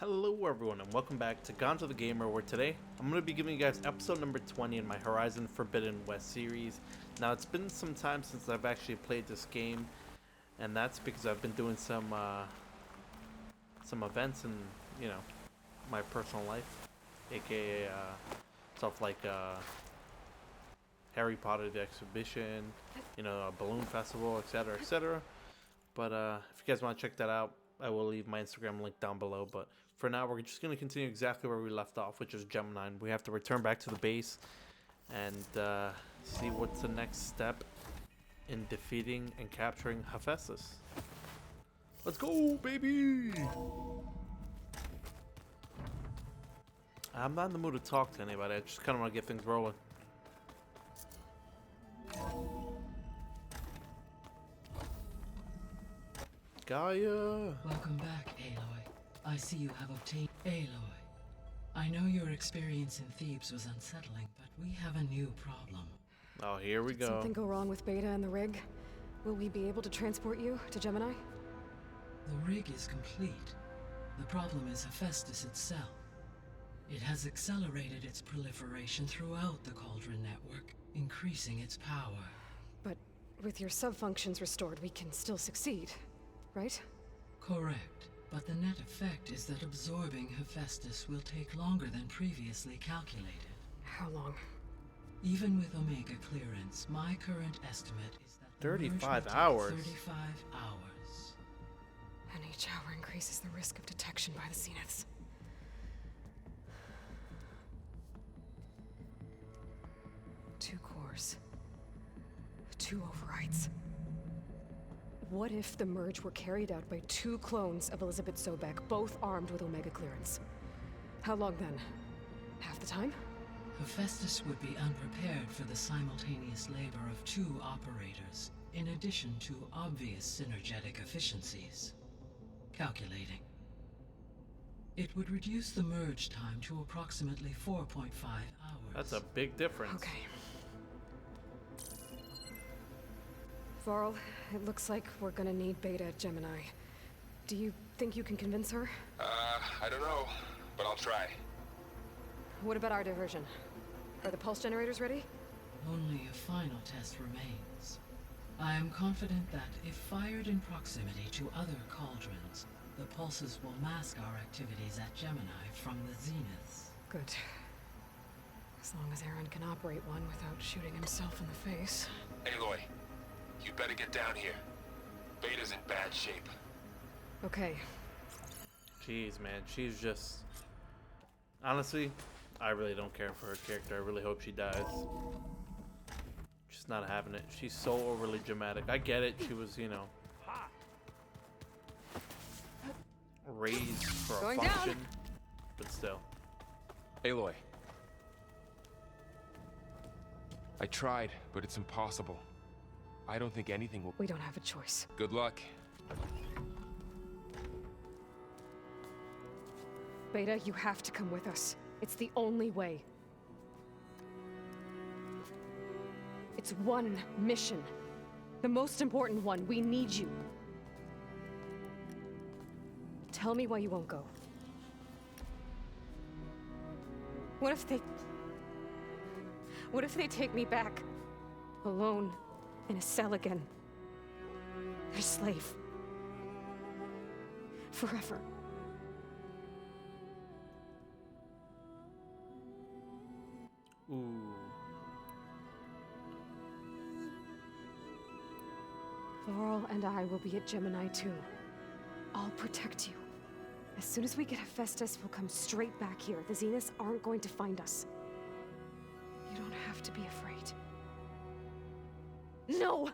Hello everyone and welcome back to Gonzalo the Gamer, where today I'm going to be giving you guys episode number 20 in my Horizon Forbidden West series. Now it's been some time since I've actually played this game, and that's because I've been doing some events in, my personal life, aka stuff like Harry Potter the Exhibition, a balloon festival, etc, etc. But if you guys want to check that out, I will leave my Instagram link down below. But for now, we're just going to continue exactly where we left off, which is Gemini. We have to return back to the base and see what's the next step in defeating and capturing Hephaestus. Let's go, baby! I'm not in the mood to talk to anybody. I just kind of want to get things rolling. Gaia! Welcome back, Aloy. I see you have obtained... Aloy, I know your experience in Thebes was unsettling, but we have a new problem. Oh, here we go. Did something go wrong with Beta and the rig? Will we be able to transport you to Gemini? The rig is complete. The problem is Hephaestus itself. It has accelerated its proliferation throughout the Cauldron network, increasing its power. But with your sub-functions restored, we can still succeed, right? Correct. But the net effect is that absorbing Hephaestus will take longer than previously calculated. How long? Even with Omega clearance, my current estimate is that the 35 merge will take hours. 35 hours. And each hour increases the risk of detection by the Zeniths. Two cores. Two overrides. What if the merge were carried out by two clones of Elizabeth Sobek, both armed with Omega clearance? How long then? Half the time? Hephaestus would be unprepared for the simultaneous labor of two operators, in addition to obvious synergetic efficiencies. Calculating. It would reduce the merge time to approximately 4.5 hours. That's a big difference. Okay. Varl, it looks like we're gonna need Beta at Gemini. Do you think you can convince her? I don't know, but I'll try. What about our diversion? Are the pulse generators ready? Only a final test remains. I am confident that if fired in proximity to other cauldrons, the pulses will mask our activities at Gemini from the Zeniths. Good. As long as Aaron can operate one without shooting himself in the face. Aloy, you better get down here. Beta's in bad shape. Okay. Jeez, man, she's just... Honestly, I really don't care for her character. I really hope she dies. She's not having it. She's so overly dramatic. I get it. She was, raised for Going a function. down. But still. Aloy. I tried, but it's impossible. I don't think anything will... We don't have a choice. Good luck. Beta, you have to come with us. It's the only way. It's one mission. The most important one. We need you. Tell me why you won't go. What if they take me back? Alone. In a cell again. A slave. Forever. Ooh. Laurel and I will be at Gemini too. I'll protect you. As soon as we get Hephaestus, we'll come straight back here. The Zeniths aren't going to find us. You don't have to be afraid. No!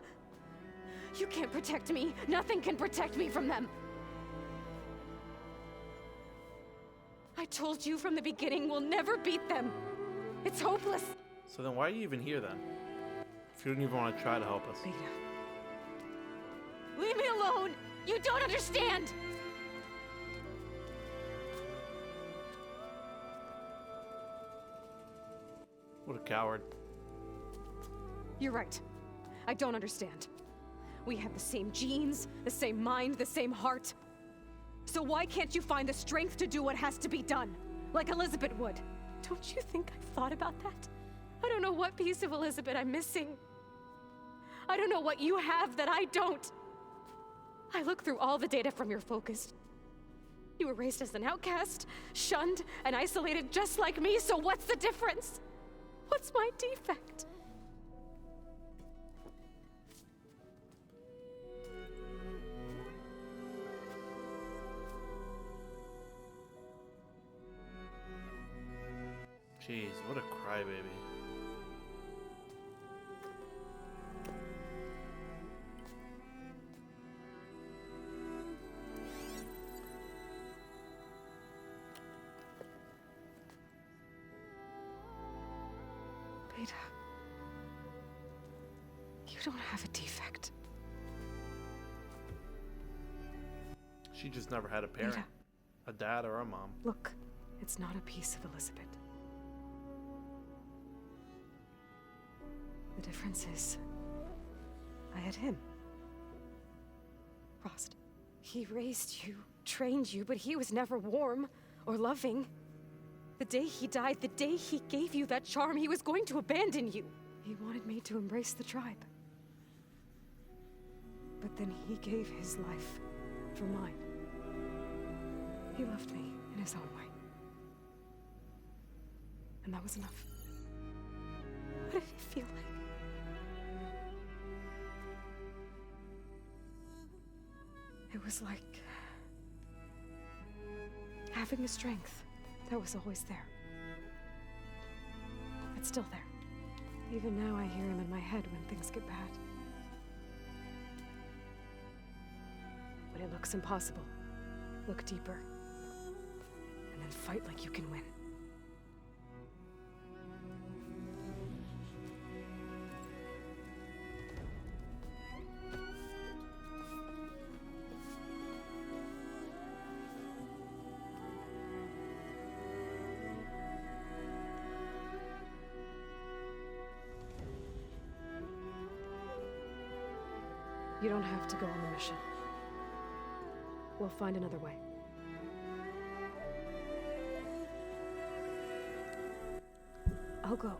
You can't protect me. Nothing can protect me from them. I told you from the beginning we'll never beat them. It's hopeless. So then why are you even here then? If you don't even want to try to help us. Beta. Leave me alone! You don't understand! What a coward. You're right. I don't understand. We have the same genes, the same mind, the same heart. So why can't you find the strength to do what has to be done? Like Elizabeth would. Don't you think I've thought about that? I don't know what piece of Elizabeth I'm missing. I don't know what you have that I don't. I look through all the data from your focus. You were raised as an outcast, shunned, and isolated just like me, so what's the difference? What's my defect? Jeez, what a crybaby. Beta, you don't have a defect. She just never had a parent. Beta. A dad or a mom. Look, it's not a piece of Elizabeth. The difference is, I had him. Frost. He raised you, trained you, but he was never warm or loving. The day he died, the day he gave you that charm, he was going to abandon you. He wanted me to embrace the tribe. But then he gave his life for mine. He loved me in his own way. And that was enough. What did it feel like? It was like having a strength that was always there. It's still there. Even now I hear him in my head when things get bad. When it looks impossible, look deeper. And then fight like you can win. You don't have to go on the mission. We'll find another way. I'll go.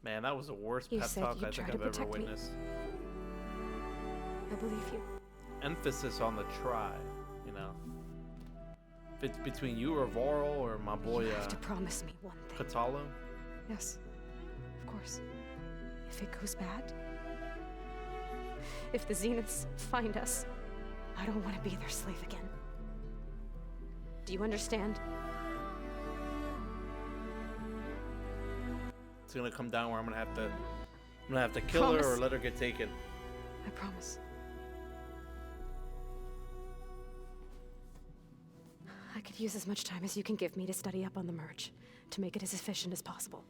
Man, that was the worst You pep said talk you'd I think try to I've ever protect me. witnessed. I believe you. Emphasis on the try, you know. If it's between you or Voral or my boy You have to promise me one thing. Katalo. Yes, of course. If it goes bad, if the Zeniths find us, I don't want to be their slave again. Do you understand? It's gonna come down where I'm gonna have to kill her or Promise. let her get taken. I promise. I could use as much time as you can give me to study up on the merge, to make it as efficient as possible.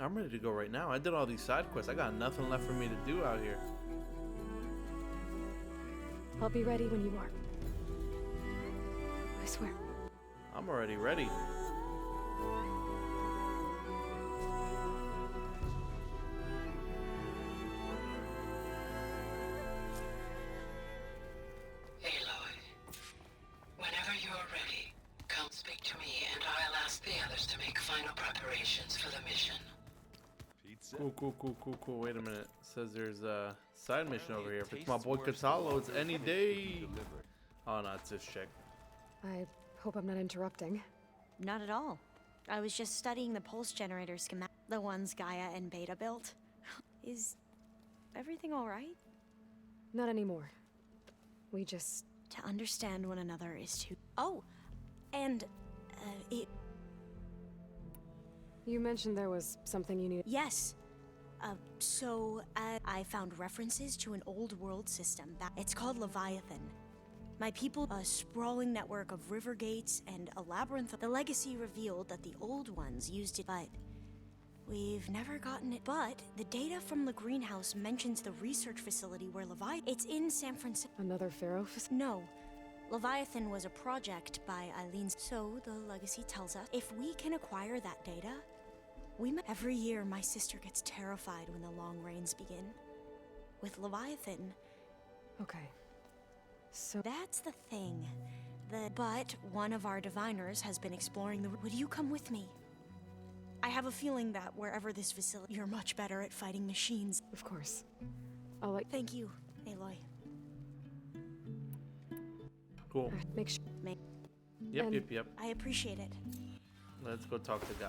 I'm ready to go right now. I did all these side quests. I got nothing left for me to do out here. I'll be ready when you are. I swear. I'm already ready. Aloy, whenever you're ready, come speak to me and I'll ask the others to make final preparations for the mission. Cool. Wait a minute. It says there's a side mission over here. If it's my boy Gonzalo, it's any day. Oh no, it's this chick. I hope I'm not interrupting. Not at all. I was just studying the pulse generator schematic, the ones Gaia and Beta built. Is everything all right? Not anymore. We just... To understand one another is to... Oh, and it... You mentioned there was something you needed. Yes. I found references to an old world system. It's called Leviathan. My people, a sprawling network of river gates and a labyrinth. The legacy revealed that the old ones used it, but we've never gotten it. But the data from the greenhouse mentions the research facility where Leviathan. It's in San Francisco. Another Pharaoh facility? No. Leviathan was a project by Eileen. So the legacy tells us if we can acquire that data, every year my sister gets terrified when the long rains begin. With Leviathan, Okay. So That's the thing. But one of our diviners has been exploring the... Would you come with me? I have a feeling that wherever this facility... You're much better at fighting machines. of course. I'll like Thank you, Aloy. Cool. make sure. Yep. I appreciate it. Let's go talk to Gaia.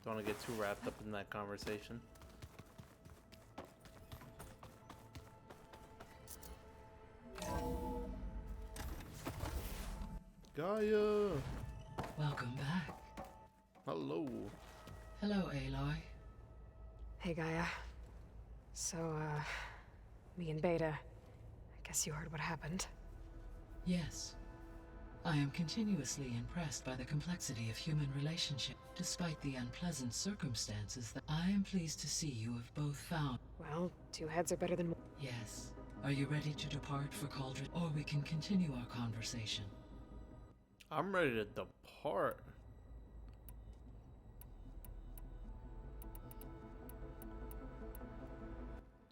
Don't want to get too wrapped up in that conversation. Gaia! Welcome back. Hello. Hello, Aloy. Hey, Gaia. So, me and Beta. I guess you heard what happened. Yes. I am continuously impressed by the complexity of human relationship, despite the unpleasant circumstances that I am pleased to see you have both found. Well, two heads are better than one. Yes. Are you ready to depart for Cauldron, or we can continue our conversation? I'm ready to depart.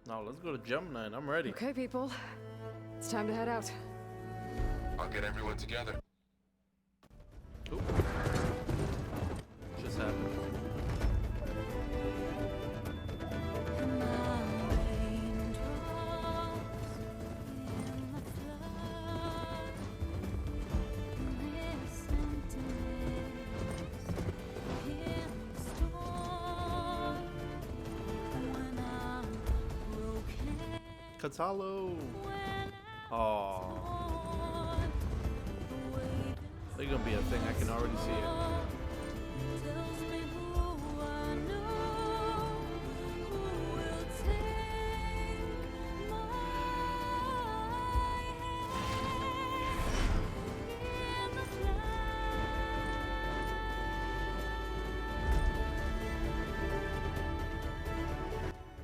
Now let's go to Gemini. I'm ready. Okay, people. It's time to head out. I'll get everyone together. Oop. Just happened. Gonzalo. Oh, they're gonna be a thing. I can already see it.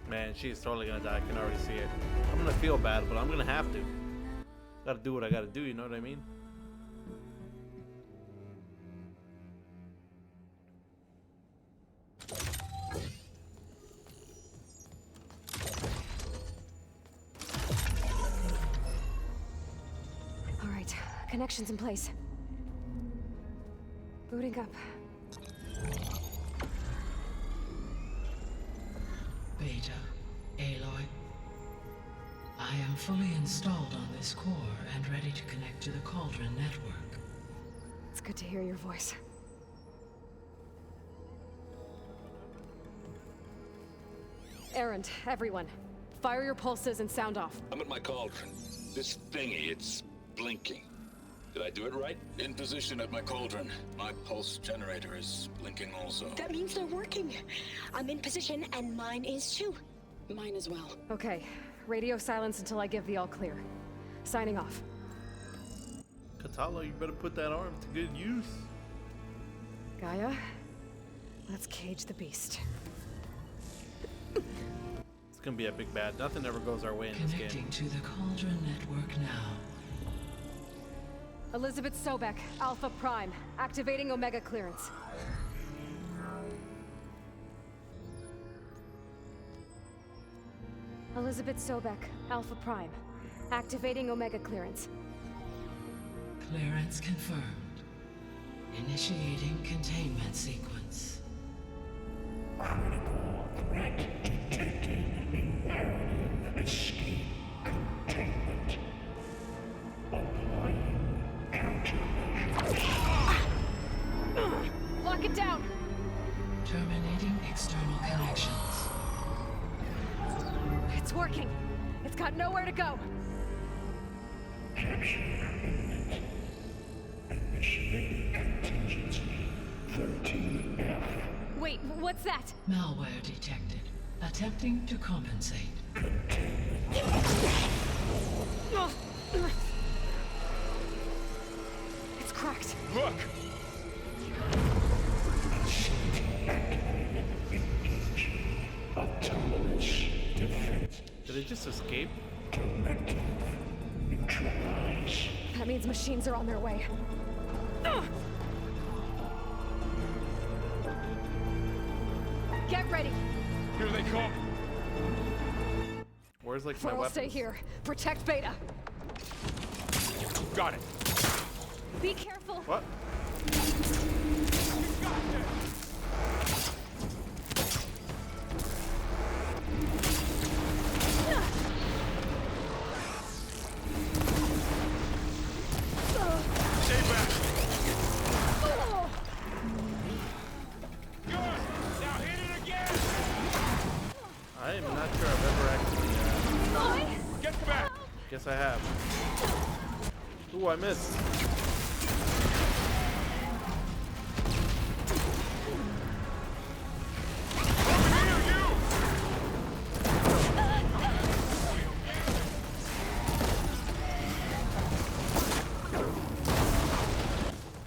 Man, she's totally gonna die. I can already see it. I'm gonna feel bad, but I'm gonna have to. Gotta do what I gotta do, you know what I mean? All right, connections in place. Booting up. Beta, Aloy. I am fully installed on this core and ready to connect to the Cauldron network. It's good to hear your voice. Errand, everyone. Fire your pulses and sound off. I'm at my cauldron. This thingy, it's blinking. Did I do it right? In position at my cauldron. My pulse generator is blinking also. That means they're working. I'm in position, and mine is too. Mine as well. Okay, radio silence until I give the all clear. Signing off. Katala, you better put that arm to good use. Gaia, let's cage the beast. It's gonna be a big bad. Nothing ever goes our way in this Connecting game. to the Cauldron network now. Elizabeth Sobek, Alpha Prime, activating Omega clearance. Elizabeth Sobek, Alpha Prime, activating Omega clearance. Clearance confirmed. Initiating containment sequence. Critical threat detected. Escape containment. Applying countermeasures. Lock it down! Terminating external connections. It's working! It's got nowhere to go! Capture imminent. Initiating contingency 13F. Wait, what's that? Malware detected. Attempting to compensate. It's cracked. Look! Autonomous defense. Did it just escape? Directive. Neutralize. That means machines are on their way. Get ready! Here they come. Where's like my Froil, weapons? stay here. Protect Beta. Got it. Be careful. What? Stay back. Good. Now hit it again. I am not sure I've ever actually. Get back. Guess I have. Ooh, I missed.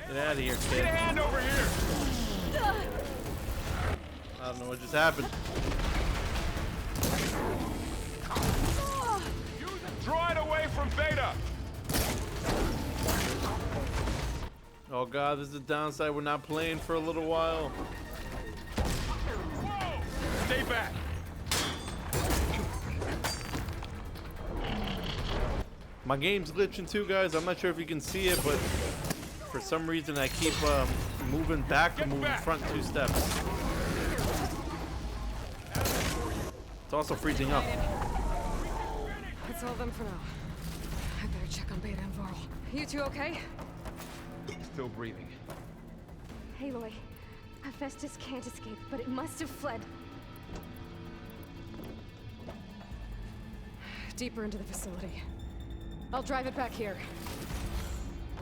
Get out of here, Get kid. a hand over here. I don't know what just happened. Draw it away from Beta. Oh god, this is the downside. We're not playing for a little while. Whoa. Stay back. My game's glitching too, guys. I'm not sure if you can see it, but for some reason I keep moving back and moving front 2 steps. It's also freezing up. That's all of them for now. I better check on Beta and Varl. You two okay? Still breathing. Aloy, Hephaestus can't escape, but it must have fled. Deeper into the facility. I'll drive it back here.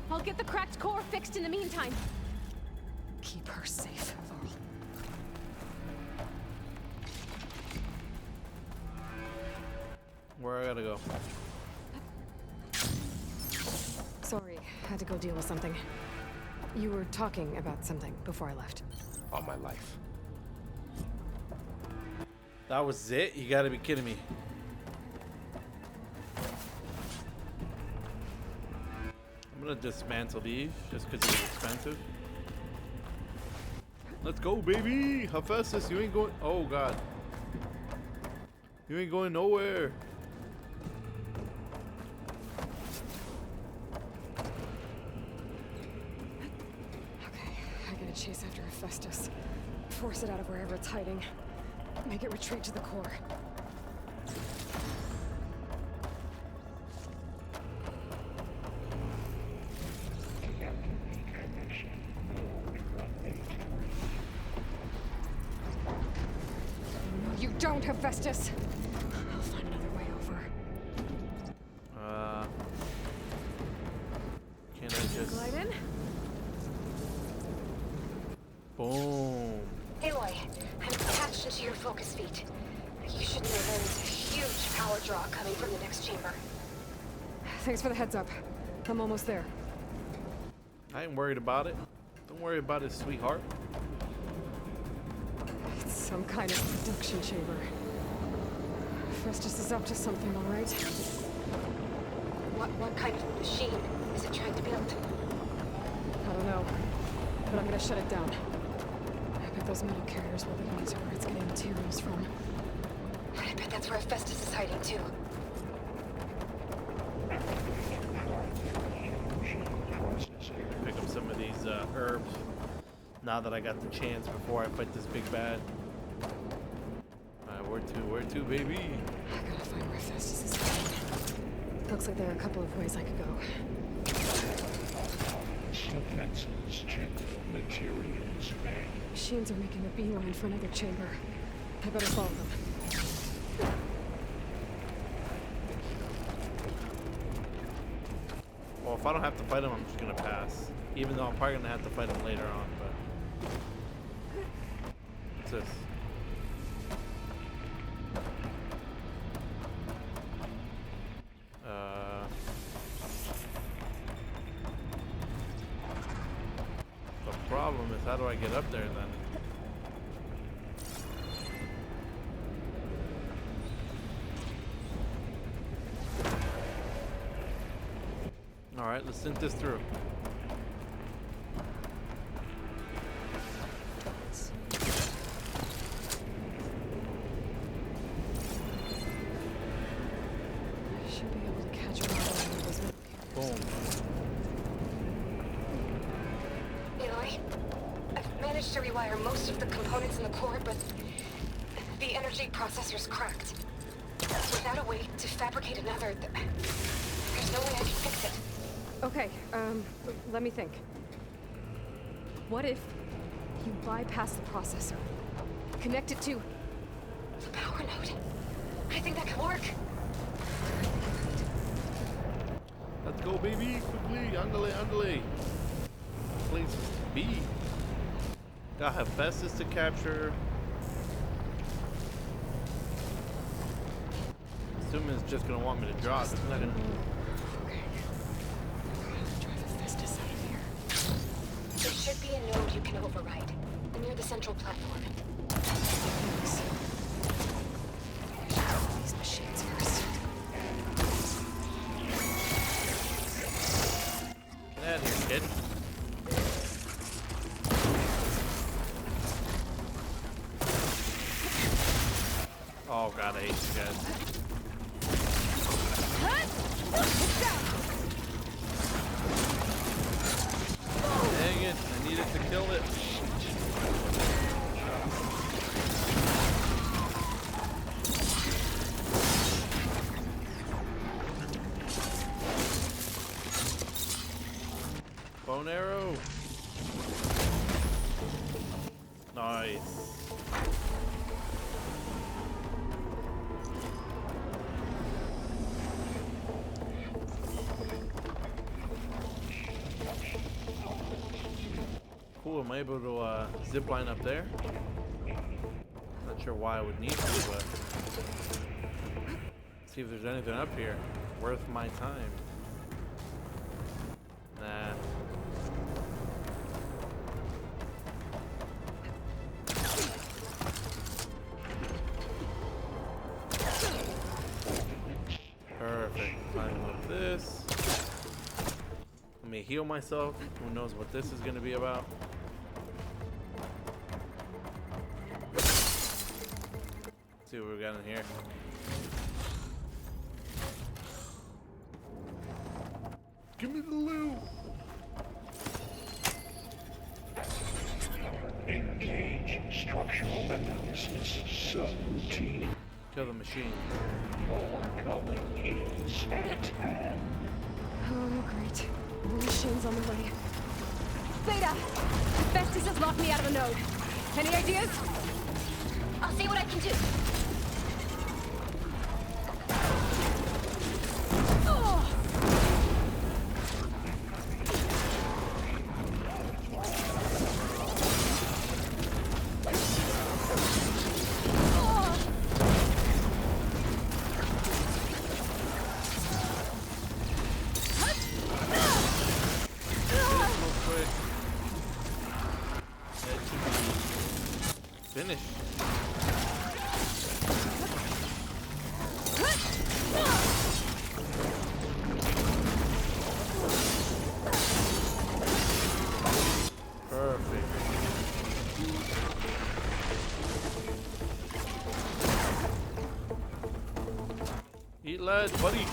I'll get the cracked core fixed in the meantime. Keep her safe, Varl. Where I gotta go? Sorry, had to go deal with something. You were talking about something before I left. All my life. That was it? You gotta be kidding me. I'm gonna dismantle these just because it's expensive. Let's go, baby! Hephaestus, you ain't going. Oh, God. You ain't going nowhere. Okay, I gotta chase after Hephaestus. Force it out of wherever it's hiding. Make it retreat to the core. No, you don't, Hephaestus! I'll find another way over. Can I just... Glide in? Boom. Aloy, I'm attached into your focus feet. You should know there's a huge power draw coming from the next chamber. Thanks for the heads up. I'm almost there. I ain't worried about it. Don't worry about it, sweetheart. It's some kind of production chamber. Hephaestus is up to something, all right? What kind of machine is it trying to build? I don't know, but I'm gonna shut it down. I bet those metal carriers will lead me to where it's getting materials from. I bet that's where Hephaestus is hiding too. Pick up some of these herbs now that I got the chance before I fight this big bad. Alright, where to, baby? I gotta find where Hephaestus is hiding. Looks like there are a couple of ways I could go. Defenses check for materials. Machines are making a beeline for another chamber. I better follow them. Well, if I don't have to fight him, I'm just gonna pass. Even though I'm probably gonna have to fight him later on, but... What's this? The problem is, how do I get up there then? Alright, let's think this through. I should be able to catch one of those. Boom. managed to rewire most of the components in the core, but the energy processor's cracked. Without a way to fabricate another, there's no way I can fix it. Okay, let me think. What if you bypass the processor? Connect it to The power node. I think that could work. Let's go, baby! Quickly! Andale, andale! Places to be. Got Hephaestus to capture. Assuming it's just gonna want me to drop. It's not gonna. Okay. Drive Hephaestus out of here. There should be a node you can override near the central platform. Thanks. I should kill these machines first. Get out of here, kid. Oh god, I hate you guys. Dang it, I needed to kill it. Bone arrow. Nice. Cool, am I able to zip line up there? Not sure why I would need to, but see if there's anything up here worth my time. Nah. Perfect. Time with this. Let me heal myself. Who knows what this is going to be about? Let's see what we got in here. Give me the loot. Engage structural analysis subroutine. Kill the machine. Overcoming is at hand. Oh, great. More machines on the way. Theta! Hephaestus has locked me out of the node. Any ideas? I'll see what I can do. Oh! Finish. Perfect. Eat lead, buddy.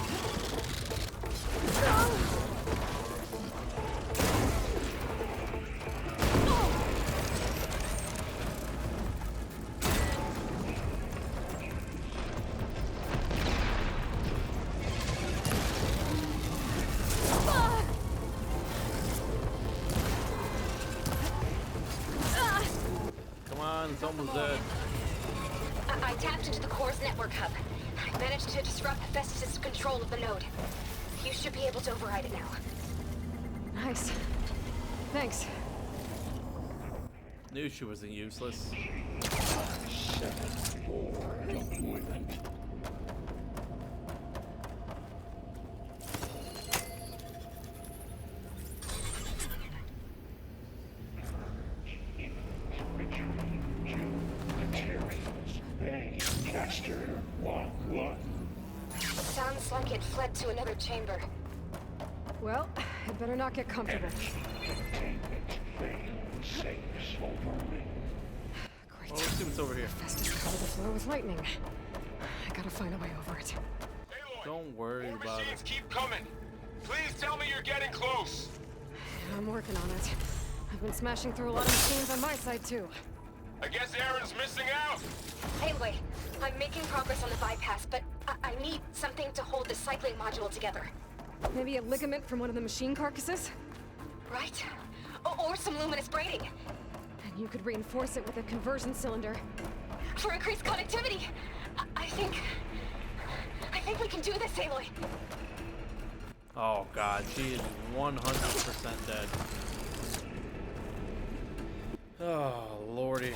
It's almost dead. I tapped into the core's network hub. I managed to disrupt Hephaestus' control of the node. You should be able to override it now. Nice. Thanks. Knew she wasn't useless. 7-4 deployment. Caster 1-1. Sounds like it fled to another chamber. Well, it better not get comfortable. Containment failed. Safe overlay. Great. Well, let's see what's over here. Hephaestus covered the floor with lightning. I gotta find a way over it. Don't worry More about machines it. keep coming. Please tell me you're getting close. I'm working on it. I've been smashing through a lot of machines on my side, too. I guess Aaron's missing out! Aloy, I'm making progress on the bypass, but I need something to hold the cycling module together. Maybe a ligament from one of the machine carcasses? Right? Or some luminous braiding. And you could reinforce it with a conversion cylinder. For increased connectivity! I think we can do this, Aloy. Oh god, she is 100% dead. Oh lordy.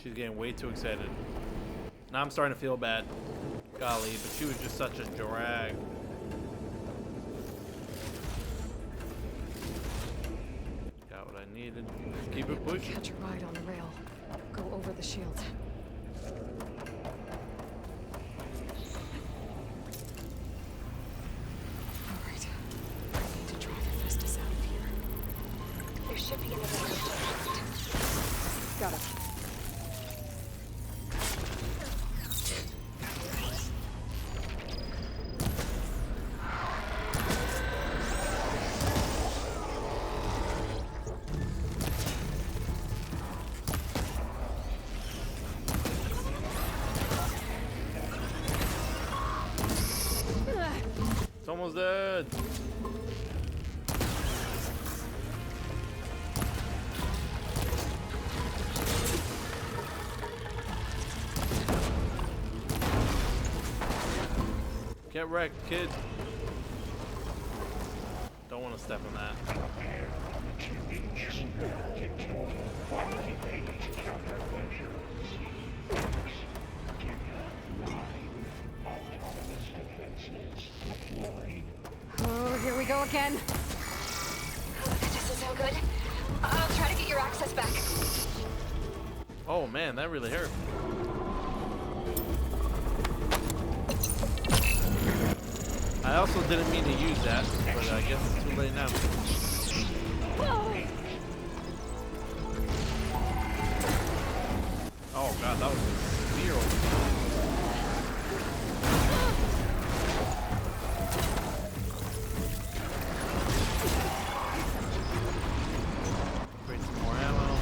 She's getting way too excited. Now I'm starting to feel bad. Golly, but she was just such a drag. Got what I needed. Just keep it pushing. Catch a ride on the rail. Go over the shield. Alright. I need to try to fist us out of here. There should be another way to next. Got it. It's almost dead. Get wrecked, kid. Don't want to step on that. Oh, here we go again. This is so good. I'll try to get your access back. Oh man, that really hurt. I also didn't mean to use that, but I guess it's too late now. Oh god, that was a zero. Create some more ammo.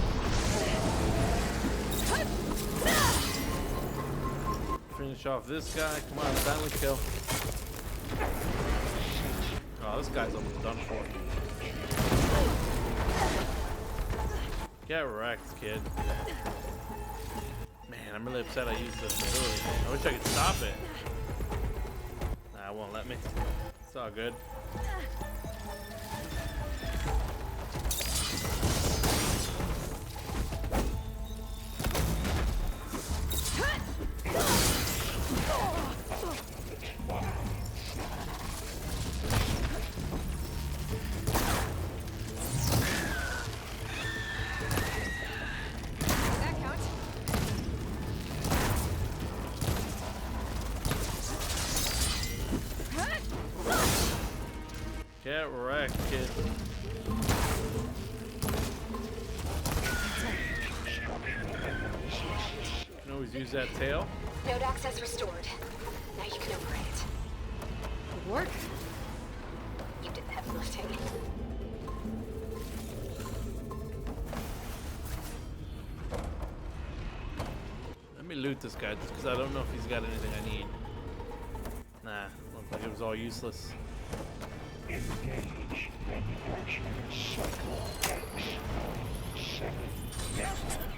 Finish off this guy. Come on, silent kill. Oh, this guy's almost done for. Get wrecked, kid. Man, I'm really upset I used this ability. I wish I could stop it. Nah, it won't let me. It's all good. That counts. Get wrecked, kid. You can always use that tail. Node access restored. Now you can operate it. Good work. You did the heavy lifting. Let me loot this guy just because I don't know if he's got anything I need. Nah, looks like it was all useless. Engage manufacturing cycle X7 network.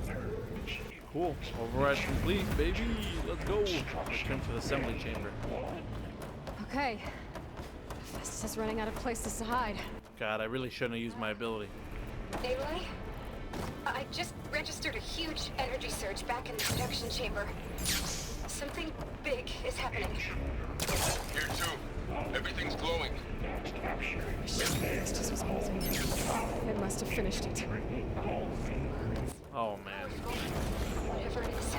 Purge. Cool. Override complete, baby. Let's go. Return to the assembly chamber. Okay. Fist is running out of places to hide. God, I really shouldn't have used my ability. Aloy? I just registered a huge energy surge back in the production chamber. Something big is happening. Here too. Everything's glowing. Fist was moving. It must have finished it. Oh man. Whatever it is.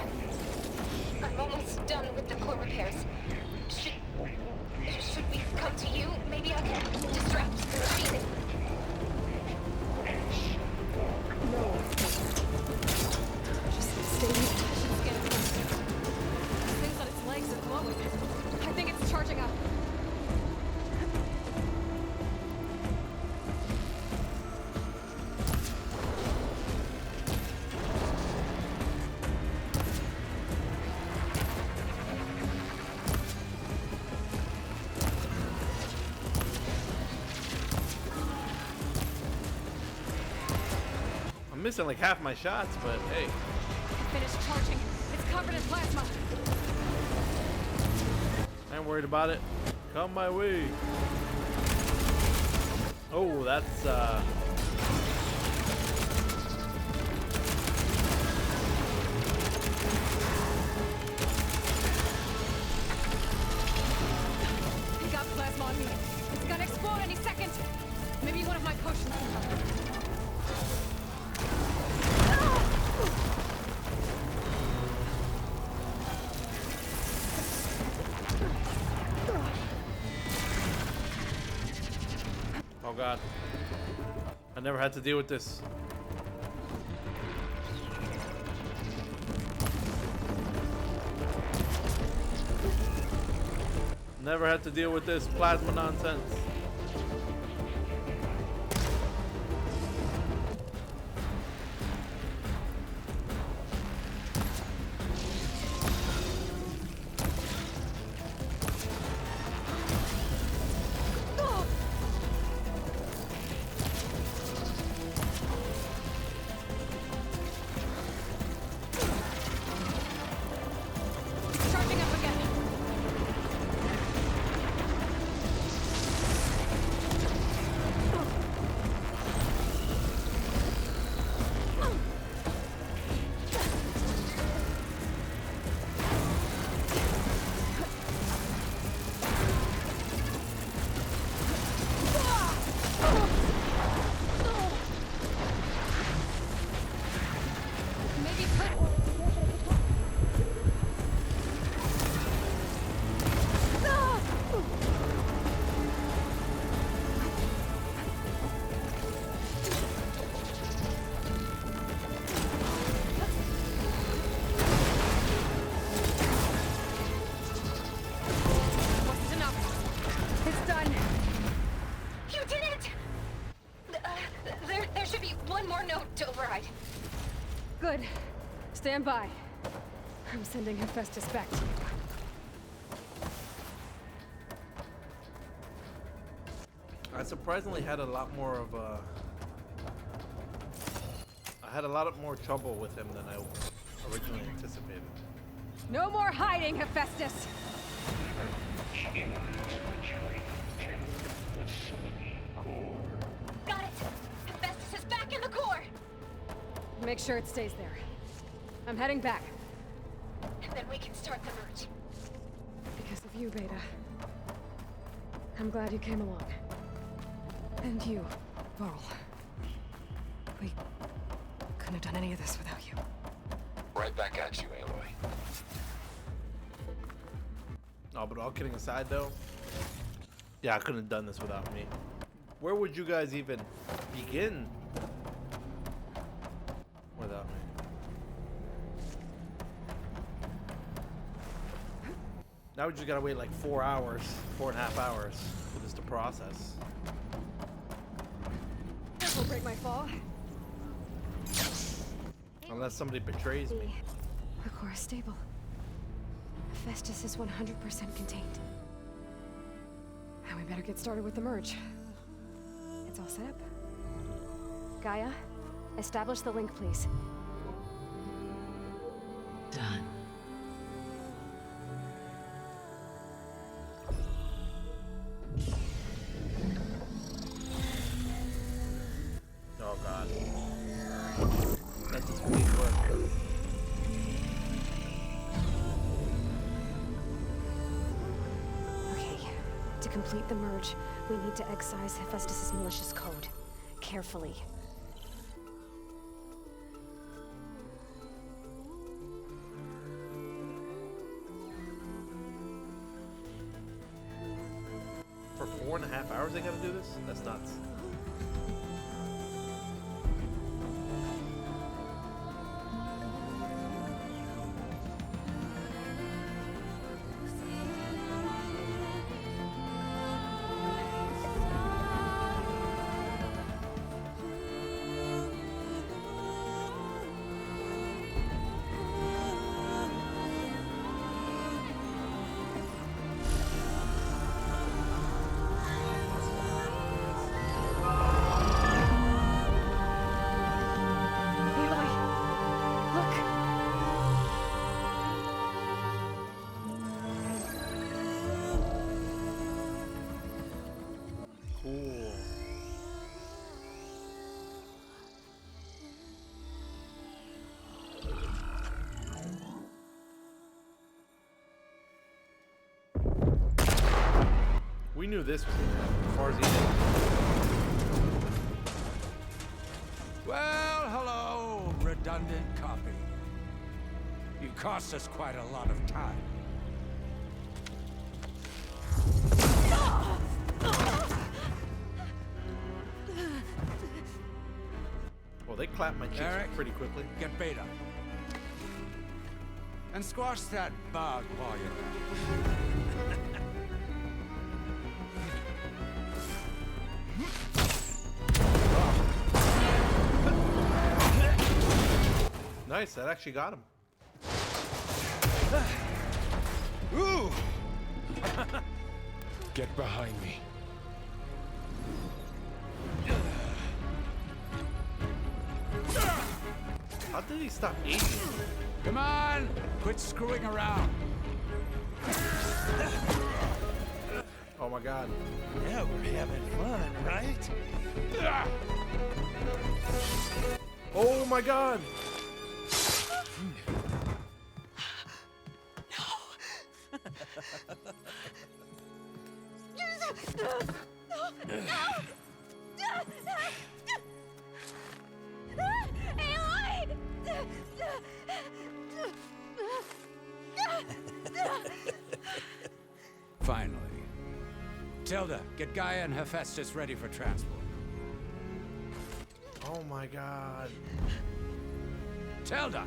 I'm almost done with the core repairs. Should we come to you? Maybe I can distract the machine. No. Just stay. She's getting closer. The things on its legs are glowing. I think it's charging up. missing like half my shots, but hey. Finished charging. It's covered in plasma. I ain't worried about it. Come my way. Oh, that's He got plasma on me. It's gonna explode any second. Maybe one of my potions can help. oh god. I never had to deal with this. Never had to deal with this plasma nonsense. Charging up again. Maybe put. Wasn't enough. It's done. You did it! There should be one more note to override. Good. Stand by. I'm sending Hephaestus back to you. I surprisingly had a lot more of a. I had a lot more trouble with him than I originally anticipated. No more hiding, Hephaestus! Got it! Hephaestus is back in the core! Make sure it stays there. I'm heading back. And then we can start the merge. Because of you, Beta. I'm glad you came along. And you, Varl. We couldn't have done any of this without you. Right back at you, Aloy. No, but all kidding aside though, yeah, I couldn't have done this without me. Where would you guys even begin without me? Now we just gotta wait like 4 hours, 4.5 hours for this to process. This will break my fall. Unless somebody betrays me. The core is stable. Hephaestus is 100% contained. Now we better get started with the merge. It's all set up. Gaia, establish the link, please. Done. Oh god. That's just weak work. Okay, to complete the merge, we need to excise Hephaestus' malicious code. Carefully. For 4.5 hours they gotta do this? That's nuts. We knew this was gonna happen as far as he did. Well, hello, redundant copy. You cost us quite a lot of time. Well, they clapped my cheeks Eric, pretty quickly. get Beta. And squash that bug while you're at it. Nice, that actually got him. Ooh! Get behind me. How did he stop aging? Come on! Quit screwing around. Oh my god. Yeah, we're having fun, right? Oh my god! Finally. Tilda, get Gaia and Hephaestus ready for transport. Oh my god. Tilda!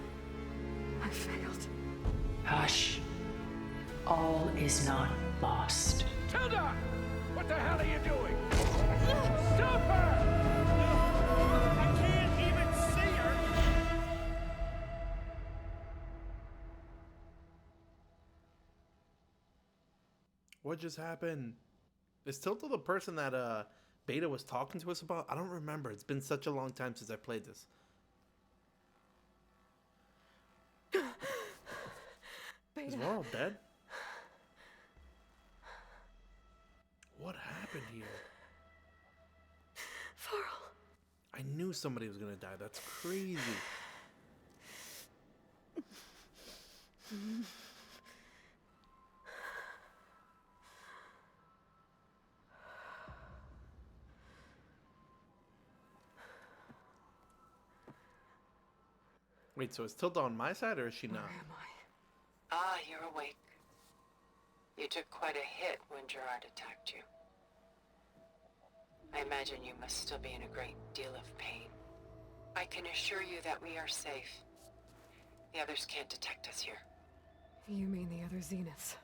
I failed. Hush. All is not lost. Tilda! What the hell are you doing? Stop her! I can't even see her! What just happened? Is Tilda the person that Beta was talking to us about? I don't remember. It's been such a long time since I played this. Is Beta. Varl dead? What happened here? Varl. I knew somebody was gonna die. That's crazy. Wait, so is Tilda on my side or is she not? Where am I? Ah, you're awake. You took quite a hit when Gerard attacked you. I imagine you must still be in a great deal of pain. I can assure you that we are safe. The others can't detect us here. You mean the other Zeniths?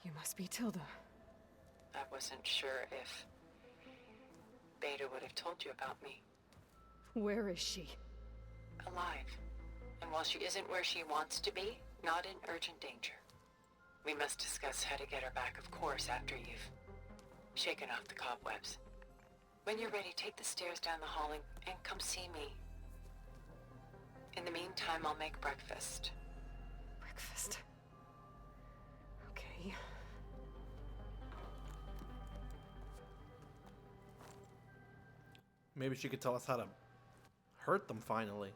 You must be Tilda. I wasn't sure if Beta would have told you about me. Where is she? Alive. And while she isn't where she wants to be, not in urgent danger. We must discuss how to get her back, of course, after you've shaken off the cobwebs. When you're ready, take the stairs down the hall and come see me. In the meantime, I'll make breakfast. Breakfast. Okay. Maybe she could tell us how to hurt them finally.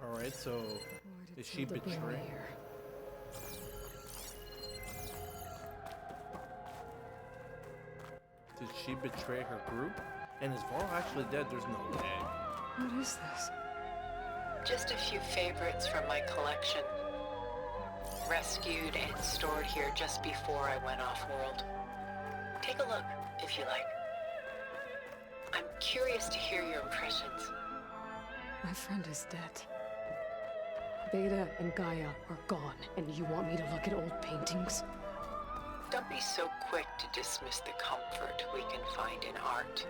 Alright, so Why did is she Tilda bring me betrayed? here? Did she betray her group? And is Varl actually dead? There's no way. What is this? Just a few favorites from my collection. Rescued and stored here just before I went off-world. Take a look, if you like. I'm curious to hear your impressions. My friend is dead. Beta and Gaia are gone, and you want me to look at old paintings? Don't be so quick to dismiss the comfort we can find in art,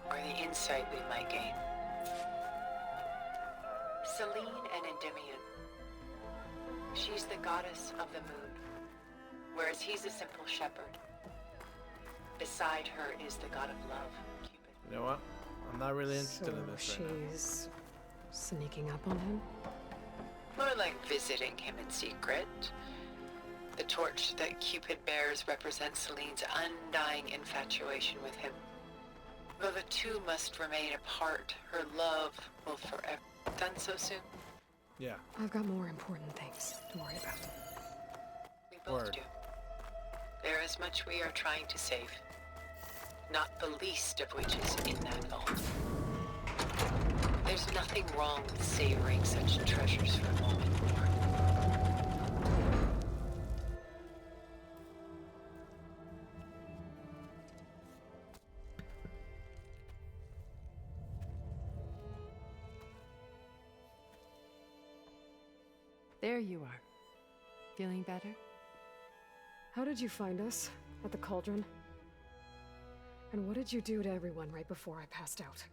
or the insight we might gain. Selene and Endymion. She's the goddess of the moon, whereas he's a simple shepherd. Beside her is the god of love, Cupid. You know what? I'm not really interested So in this right now. she's sneaking up on him? More like visiting him in secret. The torch that Cupid bears represents Selene's undying infatuation with him. Though the two must remain apart, her love will forever... Done so soon? Yeah. I've got more important things to worry about. We both Word. do. There is much we are trying to save. Not the least of which is in that vault. There's nothing wrong with savoring such treasures for a moment more. There you are. Feeling better? How did you find us? At the cauldron? And what did you do to everyone right before I passed out?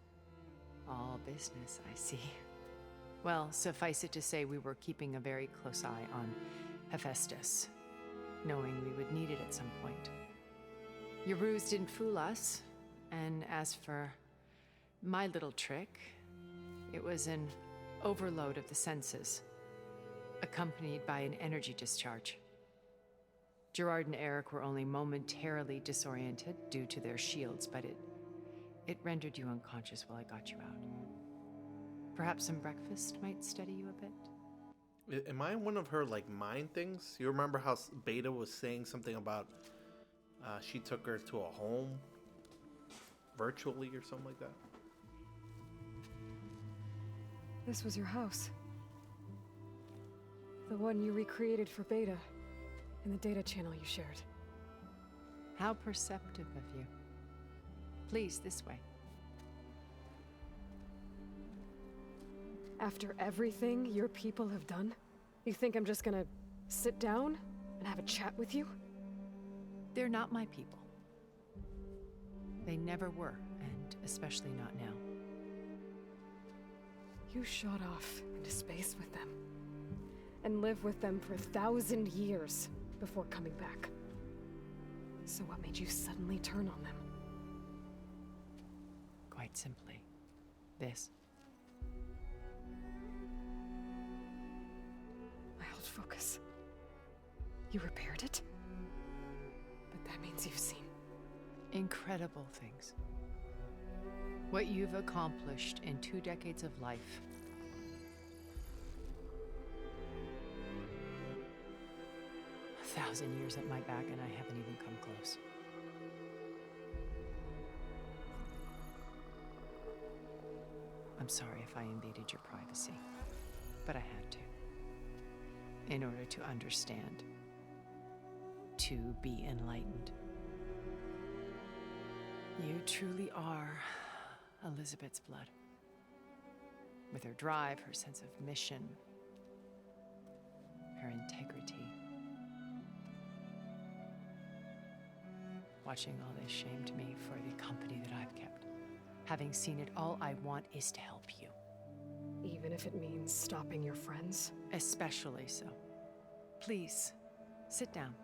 All business, I see. Well, suffice it to say we were keeping a very close eye on Hephaestus, knowing we would need it at some point. Your ruse didn't fool us, and as for my little trick, it was an overload of the senses, accompanied by an energy discharge. Gerard and Eric were only momentarily disoriented due to their shields, but it rendered you unconscious while I got you out. Perhaps some breakfast might steady you a bit? Am I one of her, like, mind things? You remember how Beta was saying something about she took her to a home virtually or something like that? This was your house. The one you recreated for Beta in the data channel you shared. How perceptive of you. Please, this way. After everything your people have done, you think I'm just gonna sit down and have a chat with you? They're not my people. They never were, and especially not now. You shot off into space with them, and lived with them for 1,000 years before coming back. So what made you suddenly turn on them? Quite simply, this. My old focus. You repaired it? But that means you've seen Incredible things. What you've accomplished in 2 decades of life. A 1,000 years at my back and I haven't even come close. I'm sorry if I invaded your privacy, but I had to. In order to understand. To be enlightened. You truly are Elizabeth's blood. With her drive, her sense of mission, her integrity. Watching all this shamed me for the company that I've kept. Having seen it, all I want is to help you. even if it means stopping your friends? Especially so. Please, sit down.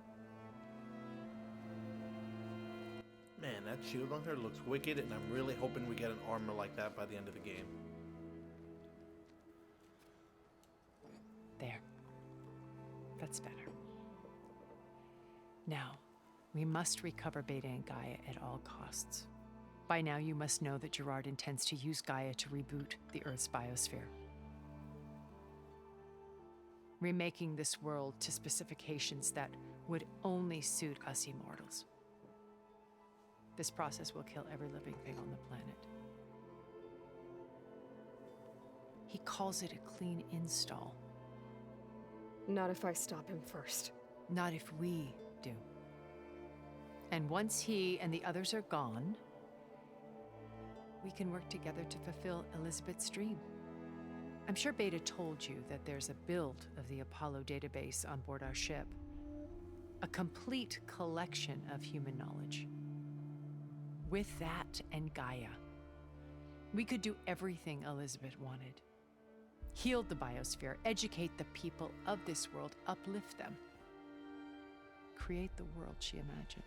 Man, that shield on her looks wicked, and I'm really hoping we get an armor like that by the end of the game. There. That's better. Now, we must recover Beta and Gaia at all costs. By now, you must know that Gerard intends to use Gaia to reboot the Earth's biosphere. Remaking this world to specifications that would only suit us immortals. This process will kill every living thing on the planet. He calls it a clean install. Not if I stop him first. Not if we do. And once he and the others are gone, we can work together to fulfill Elizabeth's dream. I'm sure Beta told you that there's a build of the Apollo database on board our ship. A complete collection of human knowledge. With that and Gaia, we could do everything Elizabeth wanted. Heal the biosphere, educate the people of this world, uplift them. Create the world she imagined.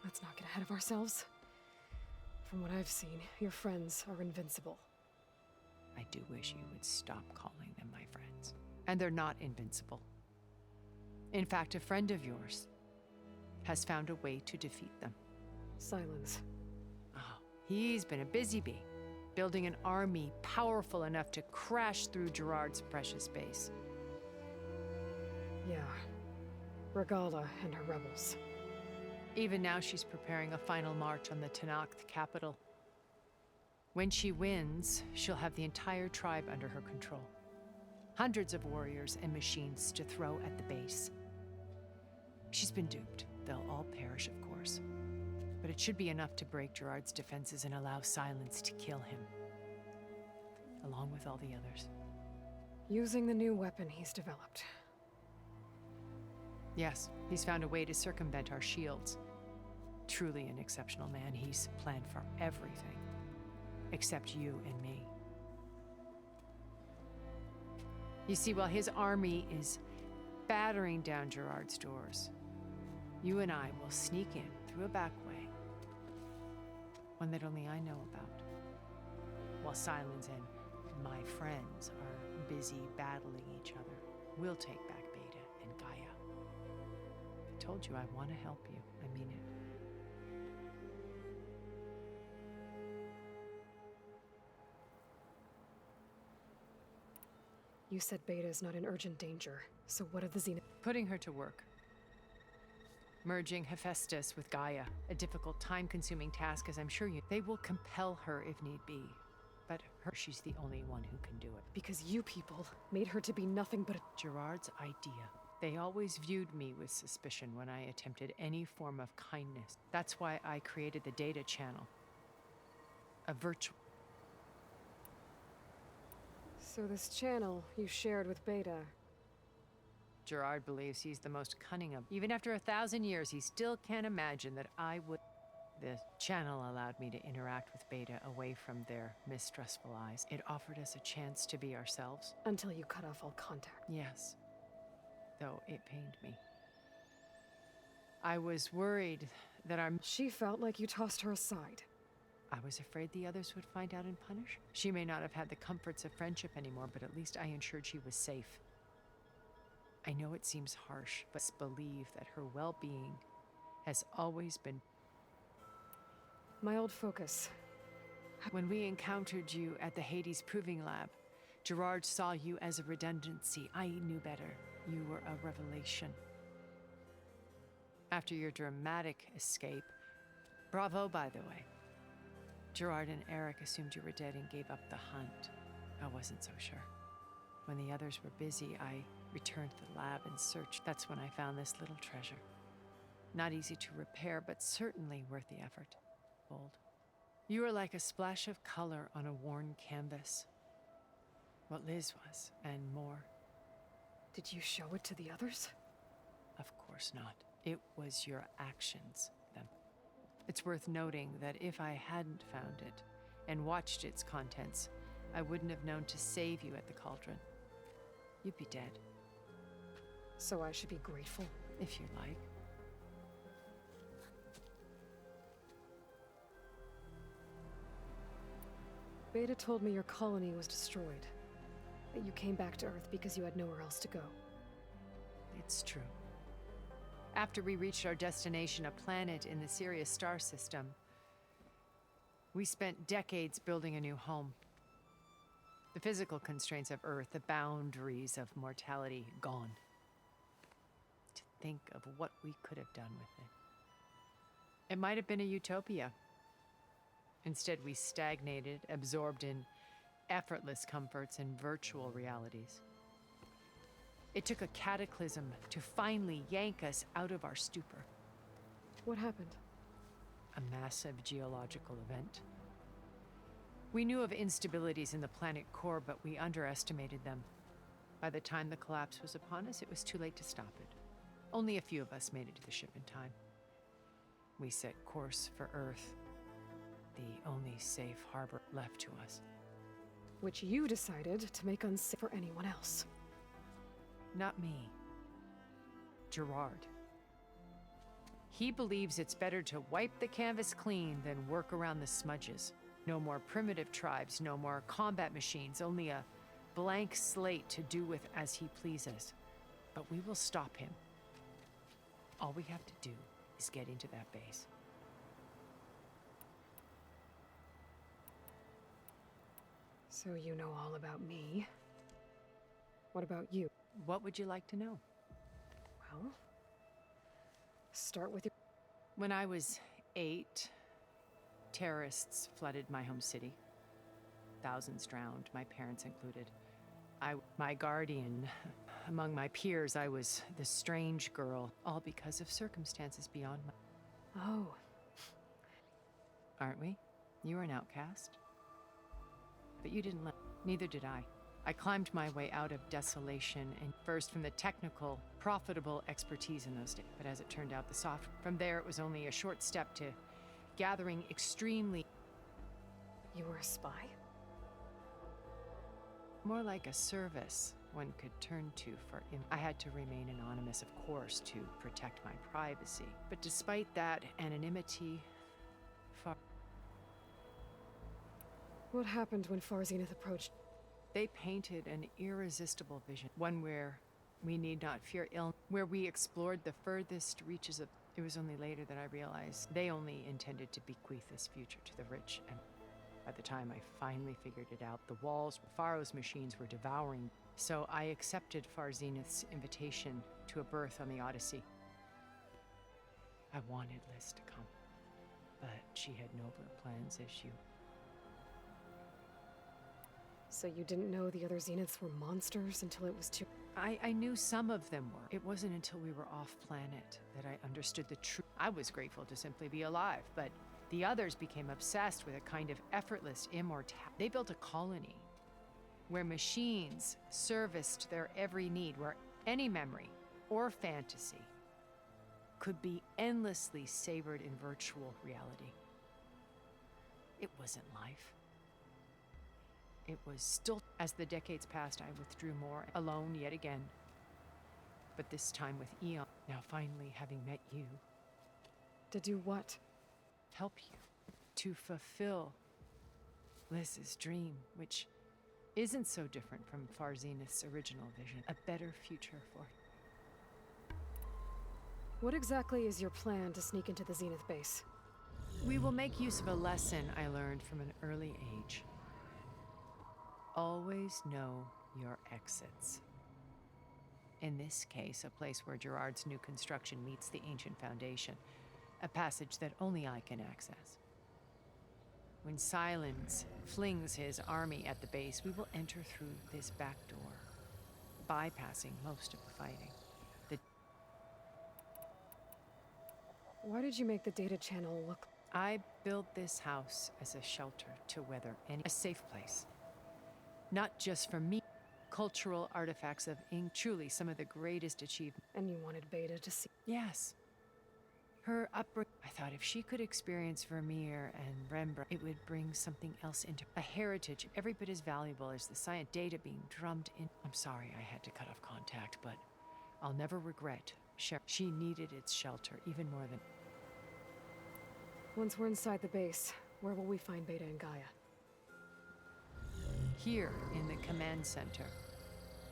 Let's not get ahead of ourselves. From what I've seen, your friends are invincible. I do wish you would stop calling them my friends. And they're not invincible. In fact, a friend of yours has found a way to defeat them. Silence. Oh, he's been a busy bee. building an army powerful enough to crash through Gerard's precious base. Yeah. Regala and her rebels. Even now, she's preparing a final march on the Tenakth capital. When she wins, she'll have the entire tribe under her control. Hundreds of warriors and machines to throw at the base. She's been duped. They'll all perish, of course. But it should be enough to break Gerard's defenses and allow Silence to kill him. Along with all the others. Using the new weapon he's developed. Yes, he's found a way to circumvent our shields. Truly an exceptional man. He's planned for everything. Except you and me. You see, while his army is battering down Gerard's doors, you and I will sneak in through a back way. One that only I know about. While Silence and my friends are busy battling each other, we'll take back Beta and Gaia. I told you I want to help you. I mean it. You said Beta is not in urgent danger, so what of the Xena? Putting her to work. Merging Hephaestus with Gaia, a difficult, time-consuming task, as I'm sure you... They will compel her if need be. But she's the only one who can do it. Because you people made her to be nothing but a... Gerard's idea. They always viewed me with suspicion when I attempted any form of kindness. That's why I created the data channel. A virtual... So this channel you shared with Beta... Gerard believes he's the most cunning of... Even after 1,000 years, he still can't imagine that I would... The channel allowed me to interact with Beta away from their mistrustful eyes. It offered us a chance to be ourselves. Until you cut off all contact. Yes. Though it pained me. I was worried that our... She felt like you tossed her aside. I was afraid the others would find out and punish. She may not have had the comforts of friendship anymore, but at least I ensured she was safe. I know it seems harsh, but believe that her well-being has always been... My old focus. When we encountered you at the Hades Proving Lab, Gerard saw you as a redundancy. I knew better. You were a revelation. After your dramatic escape... Bravo, by the way. Gerard and Eric assumed you were dead and gave up the hunt. I wasn't so sure. When the others were busy, I returned to the lab and searched. That's when I found this little treasure. Not easy to repair, but certainly worth the effort. Bold. You were like a splash of color on a worn canvas. What Liz was, and more. Did you show it to the others? Of course not. It was your actions, them. It's worth noting that if I hadn't found it and watched its contents, I wouldn't have known to save you at the cauldron. You'd be dead. So I should be grateful? If you like. Beta told me your colony was destroyed. That you came back to Earth because you had nowhere else to go. It's true. After we reached our destination, a planet in the Sirius star system, we spent decades building a new home. The physical constraints of Earth, the boundaries of mortality, gone. To think of what we could have done with it. It might have been a utopia. Instead, we stagnated, absorbed in effortless comforts and virtual realities. It took a cataclysm to finally yank us out of our stupor. What happened? A massive geological event. We knew of instabilities in the planet core, but we underestimated them. By the time the collapse was upon us, it was too late to stop it. Only a few of us made it to the ship in time. We set course for Earth, the only safe harbor left to us. Which you decided to make unsafe for anyone else. Not me. Gerard. He believes it's better to wipe the canvas clean than work around the smudges. No more primitive tribes, no more combat machines, only a blank slate to do with as he pleases. But we will stop him. All we have to do is get into that base. So you know all about me. What about you? What would you like to know? Well, start with your... When I was 8, terrorists flooded my home city. Thousands drowned, my parents included. My guardian. Among my peers, I was the strange girl, all because of circumstances beyond my... Oh. Aren't we? You were an outcast. But you didn't let... Neither did I. I climbed my way out of desolation and first from the technical, profitable expertise in those days. But as it turned out, the soft... From there, it was only a short step to gathering extremely... You were a spy? More like a service one could turn to for... I had to remain anonymous, of course, to protect my privacy. But despite that anonymity, What happened when Far Zenith approached? They painted an irresistible vision, one where we need not fear illness, where we explored the furthest reaches of... It was only later that I realized they only intended to bequeath this future to the rich, and by the time I finally figured it out, the walls Faro's machines were devouring. So I accepted Far Zenith's invitation to a berth on the Odyssey. I wanted Liz to come, but she had nobler plans, as you... So you didn't know the other Zeniths were monsters until it was too... I knew some of them were. It wasn't until we were off-planet that I understood the truth. I was grateful to simply be alive, but the others became obsessed with a kind of effortless immortality. They built a colony where machines serviced their every need, where any memory or fantasy could be endlessly savored in virtual reality. It wasn't life. It was still... As the decades passed, I withdrew more, alone yet again. But this time with Eon, now finally having met you. To do what? Help you. To fulfill Liz's dream, which isn't so different from Far Zenith's original vision. A better future for... What exactly is your plan to sneak into the Zenith base? We will make use of a lesson I learned from an early age. Always know your exits. In this case, a place where Gerard's new construction meets the ancient foundation, a passage that only I can access. When Silence flings his army at the base, we will enter through this back door, bypassing most of the fighting. Why did you make the data channel look... I built this house as a shelter to weather a safe place. Not just for me. Cultural artifacts of Ing, truly some of the greatest achievements. And you wanted Beta to see... Yes. Her upbringing. I thought if she could experience Vermeer and Rembrandt, it would bring something else into a heritage every bit as valuable as the science data being drummed in. I'm sorry I had to cut off contact, but I'll never regret. She needed its shelter even more than... Once we're inside the base, where will we find Beta and Gaia? Here in the command center.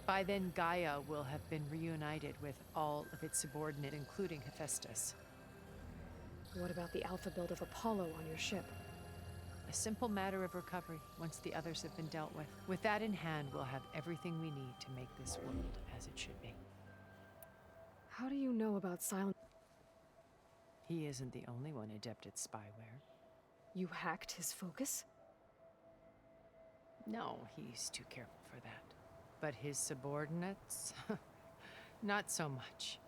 By then, Gaia will have been reunited with all of its subordinates, including Hephaestus. What about the alpha build of Apollo on your ship? A simple matter of recovery once the others have been dealt with. With that in hand, we'll have everything we need to make this world as it should be. How do you know about Silence? He isn't the only one adept at spyware. You hacked his focus? No, he's too careful for that. But his subordinates? Not so much.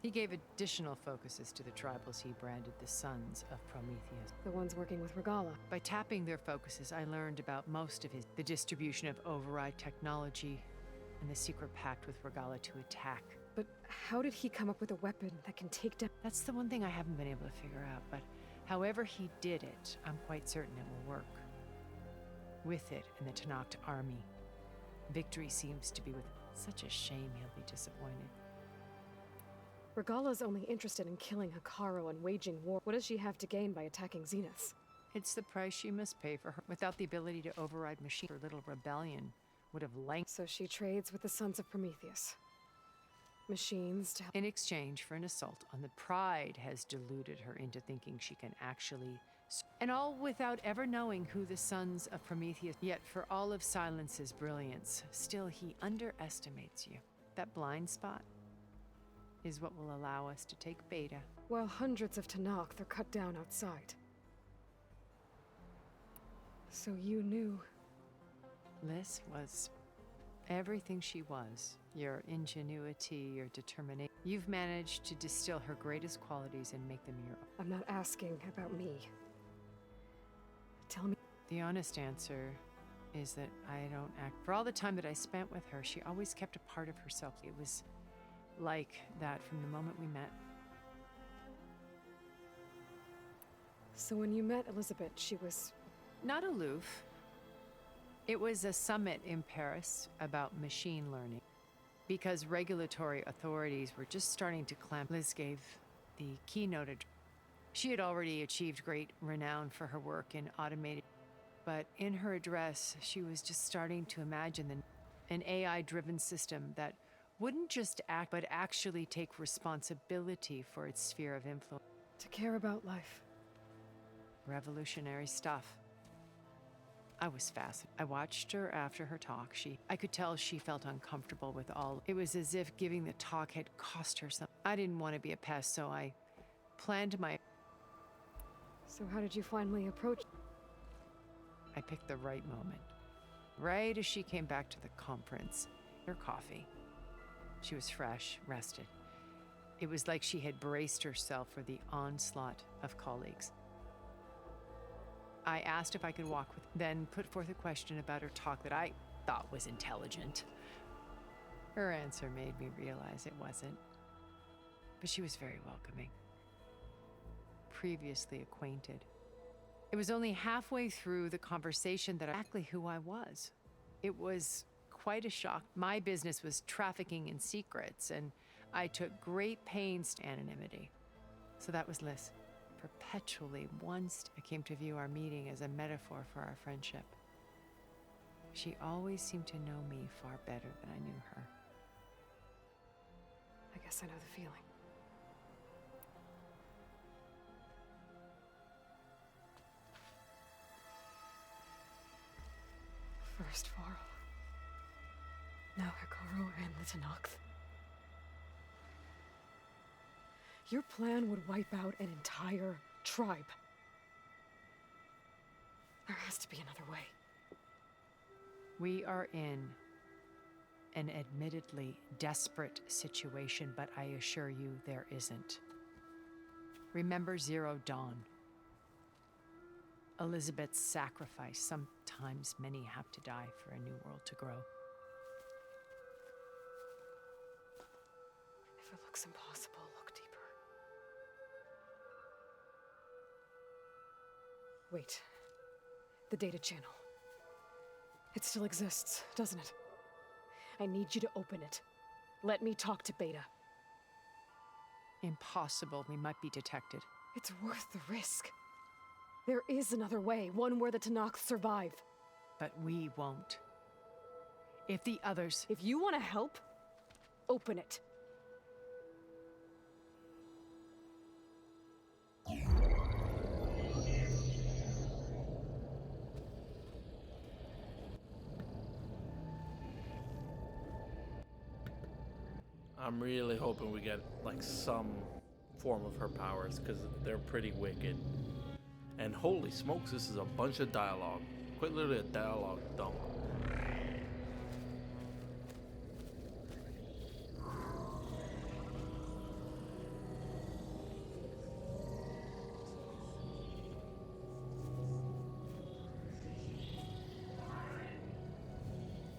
He gave additional focuses to the tribals he branded the Sons of Prometheus. The ones working with Regala. By tapping their focuses, I learned about most of the distribution of override technology and the secret pact with Regala to attack. But how did he come up with a weapon that can take down... That's the one thing I haven't been able to figure out, but however he did it, I'm quite certain it will work. With it and the Tenakth army, victory seems to be with... Such a shame he'll be disappointed. Regala's only interested in killing Hikaru and waging war. What does she have to gain by attacking Zeniths? It's the price she must pay for her. Without the ability to override machines, her little rebellion would have lengthened. So she trades with the Sons of Prometheus. Machines to... In exchange for an assault on the pride has deluded her into thinking she can actually And all without ever knowing who the sons of Prometheus. Yet for all of Silence's brilliance, still he underestimates you. That blind spot is what will allow us to take Beta. While hundreds of Tanakh are cut down outside. So you knew. Liz was everything she was. Your ingenuity, your determination. You've managed to distill her greatest qualities and make them your own. I'm not asking about me. Tell me. The honest answer is that I don't act. For all the time that I spent with her, she always kept a part of herself. It was like that from the moment we met. So when you met Elizabeth, she was... Not aloof. It was a summit in Paris about machine learning. Because regulatory authorities were just starting to clamp, Liz gave the keynote address. She had already achieved great renown for her work in automated, but in her address, she was just starting to imagine an AI-driven system that wouldn't just act, but actually take responsibility for its sphere of influence. To care about life. Revolutionary stuff. I was fascinated. I watched her after her talk. I could tell she felt uncomfortable with all. It was as if giving the talk had cost her something. I didn't want to be a pest, so I planned my... So how did you finally approach? I picked the right moment. Right as she came back to the conference. Her coffee. She was fresh, rested. It was like she had braced herself for the onslaught of colleagues. I asked if I could walk with, then put forth a question about her talk that I thought was intelligent. Her answer made me realize it wasn't. But she was very welcoming. Previously acquainted. It was only halfway through the conversation that exactly who I was. It was quite a shock. My business was trafficking in secrets, and I took great pains to anonymity. So that was Liz. Perpetually, once I came to view our meeting as a metaphor for our friendship. She always seemed to know me far better than I knew her. I guess I know the feeling. First Varl. Now Hikaru and the Tanakh. Your plan would wipe out an entire tribe. There has to be another way. We are in an admittedly desperate situation, but I assure you there isn't. Remember Zero Dawn. Elizabeth's sacrifice. Sometimes many have to die for a new world to grow. If it looks impossible, look deeper. Wait. The data channel. It still exists, doesn't it? I need you to open it. Let me talk to Beta. Impossible. We might be detected. It's worth the risk. There is another way, one where the Tanakh survive. But we won't. If the others... If you want to help, open it. I'm really hoping we get like some form of her powers because they're pretty wicked. And holy smokes, this is a bunch of dialogue. Quite literally a dialogue dump.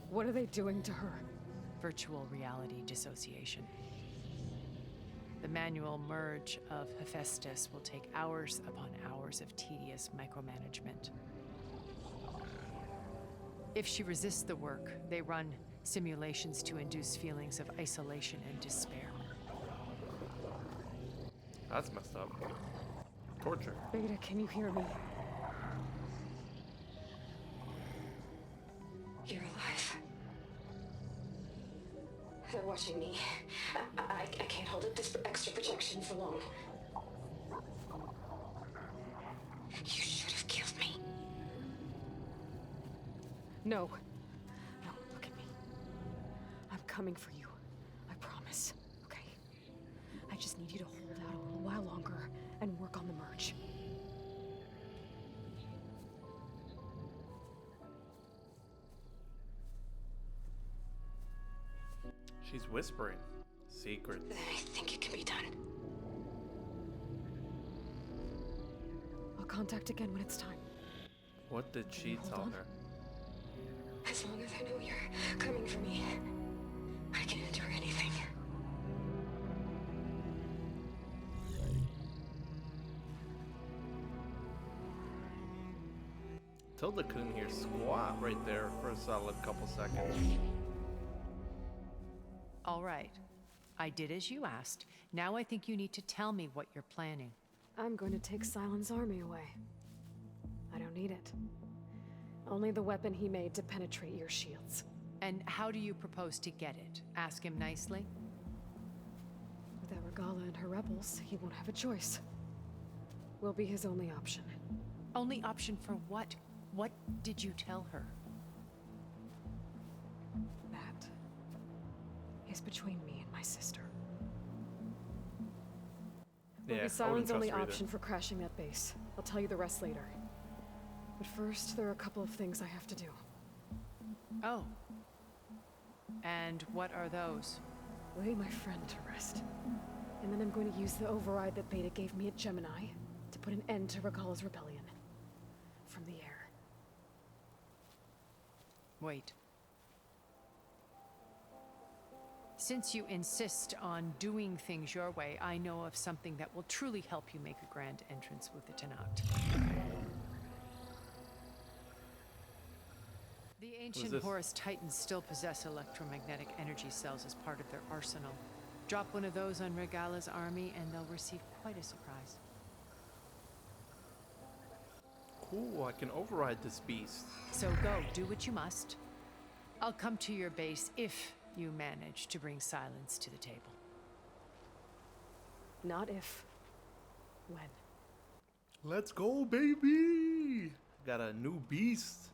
What are they doing to her? Virtual reality dissociation. The manual merge of Hephaestus will take hours upon hours of tedious micromanagement. If she resists the work, they run simulations to induce feelings of isolation and despair. That's messed up. Torture. Beta, can you hear me? You're alive. They're watching me. I can't hold up this extra protection for long. You No. No, look at me. I'm coming for you. I promise. Okay? I just need you to hold out a little while longer and work on the merge. She's whispering. Secrets. I think it can be done. I'll contact again when it's time. What did she Hold tell on. her? As long as I know you're coming for me, I can endure anything. Tilda couldn't hear squat right there for a solid couple seconds. All right. I did as you asked. Now I think you need to tell me what you're planning. I'm going to take Silent's army away. I don't need it. Only the weapon he made to penetrate your shields. And how do you propose to get it? Ask him nicely? Without Regala and her rebels, he won't have a choice. We'll be his only option. Only option for what? What did you tell her? That is between me and my sister. Will Yeah, be I Silent's wouldn't only trust her either. option for crashing that base. I'll tell you the rest later. But first, there are a couple of things I have to do. Oh. And what are those? Lay my friend to rest. And then I'm going to use the override that Beta gave me at Gemini to put an end to Regala's rebellion. From the air. Wait. Since you insist on doing things your way, I know of something that will truly help you make a grand entrance with the Tenat. The ancient this? Horus Titans still possess electromagnetic energy cells as part of their arsenal. Drop one of those on Regala's army and they'll receive quite a surprise. Cool, I can override this beast. So go, do what you must. I'll come to your base if you manage to bring silence to the table. Not if. When. Let's go, baby! Got a new beast.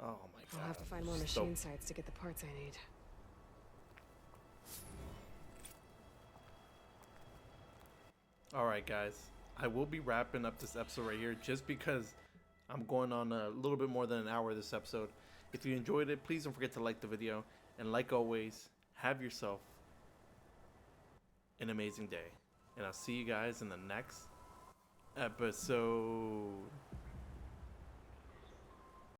Oh my god. I'll have to find more Stoked. machine sites to get the parts I need. Alright guys, I will be wrapping up this episode right here just because I'm going on a little bit more than an hour this episode. If you enjoyed it, please don't forget to like the video. And like always, have yourself an amazing day. And I'll see you guys in the next episode.